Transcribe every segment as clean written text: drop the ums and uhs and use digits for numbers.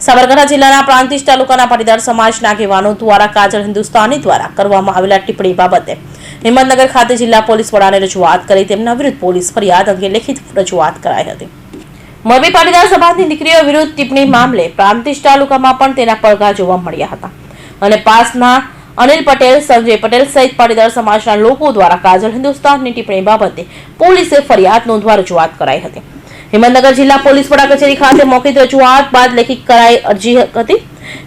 સાબરકાંઠા જિલ્લાના પ્રાંતિજ તાલુકાના પાટીદાર સમાજના આગેવાનો દ્વારા કાજલ હિન્દુસ્તાની દ્વારા કરવામાં આવેલા ટિપ્પણી બાબતે હિંમતનગર ખાતે જિલ્લા પોલીસ વડાને રજૂઆત કરી તેમના વિરુદ્ધ પોલીસ ફરિયાદ અંગે લેખિત રજૂઆત કરાઈ હતી। મોરબી પાટીદાર સમાજની દીકરીઓ વિરુદ્ધ ટિપ્પણી મામલે પ્રાંતિજ તાલુકામાં પણ તેના પડઘા જોવા મળ્યા હતા અને પાસના અનિલ પટેલ, સંજય પટેલ સહિત પાટીદાર સમાજના લોકો દ્વારા કાજલ હિન્દુસ્તાનની ટિપ્પણી બાબતે પોલીસે ફરિયાદ નોંધવા રજૂઆત કરાઈ હતી। હિંમતનગર જિલ્લા પોલીસ વડા કચેરી ખાતે મૌખિક રજૂઆત બાદ લેખિત કરાઈ અરજી હતી।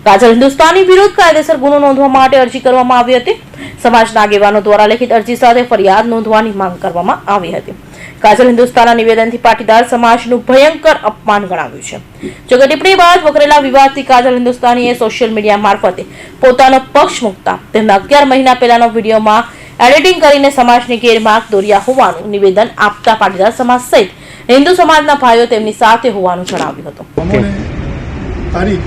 કાજલ હિન્દુસ્તાની વિરુદ્ધ કાયદેસર ગુનો નોંધવા માટે અરજી કરવામાં આવી હતી। સમાજના આગેવાનો દ્વારા લેખિત અરજી સાથે ફરિયાદ નોંધવાની માંગ કરવામાં આવી હતી। કાજલ હિન્દુસ્તાનના નિવેદનથી પાટીદાર સમાજનું ભયંકર અપમાન ગણાવ્યું છે। જોકે ટિપ્પણી બાદ વકરેલા વિવાદથી કાજલ હિન્દુસ્તાનીએ સોશિયલ મીડિયા મારફતે પોતાનો પક્ષ મૂકતા તેમના 11 મહિના પહેલાનો વિડીયોમાં એડિટિંગ કરીને સમાજની ગેરમાર્ગ દોર્યા હોવાનું નિવેદન આપતા પાટીદાર સમાજ સહિત હિન્દુ સમાજના ભાઈઓ તેમની સાથે હોવાનું જણાવ્યું હતું। તારીખ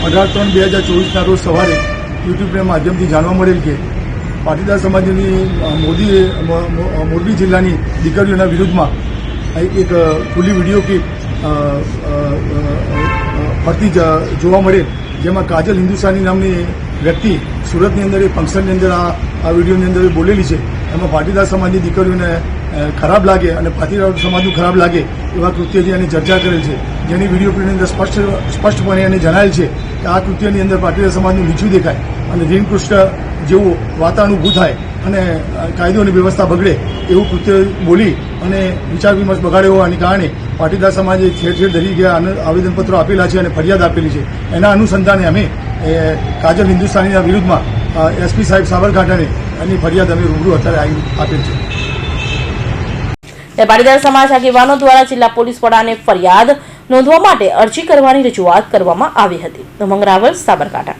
18/3/2024 રોજ સવારે યુટ્યુબના માધ્યમથી જાણવા મળેલ કે પાટીદાર સમાજની મોરબી જિલ્લાની દીકરીઓના વિરુદ્ધમાં એક ખુલ્લી વિડીયો ક્લિપ ફરતી જોવા મળેલ, જેમાં કાજલ હિન્દુસ્તાની નામની વ્યક્તિ સુરતની અંદર એક ફંક્શનની અંદર આ વિડીયોની અંદર બોલેલી છે। એમાં પાટીદાર સમાજની દીકરીઓને ખરાબ લાગે અને પાટીદાર સમાજનું ખરાબ લાગે એવા કૃત્યની એની ચર્ચા કરેલ છે, જેની વિડીયો ક્લિપની અંદર સ્પષ્ટપણે એને જણાયેલ છે કે આ કૃત્યની અંદર પાટીદાર સમાજનું નીચું દેખાય અને રીણકૃષ્ણ જેવું વાતાવરણ ઊભું થાય અને કાયદો અને વ્યવસ્થા બગડે એવું કૃત્ય બોલી અને વિચાર વિમર્શ બગાડ્યો હોવાને કારણે પાટીદાર સમાજે ઠેર ઠેર ધરી ગયા આવેદનપત્રો આપેલા છે અને ફરિયાદ આપેલી છે। એના અનુસંધાને અમે કાજલ હિન્દુસ્તાનીના વિરુદ્ધમાં એસપી સાહેબ સાબરકાંઠાને એની ફરિયાદ અમે રૂબરૂ અત્યારે આપેલ છે। પાટીદાર સમાજ આગેવાનો દ્વારા જિલ્લા પોલીસ વડાને ફરિયાદ નોંધવા માટે અરજી કરવાની રજૂઆત કરવામાં આવી હતી। ઉમંગ રાવલ, સાબરકાંઠા।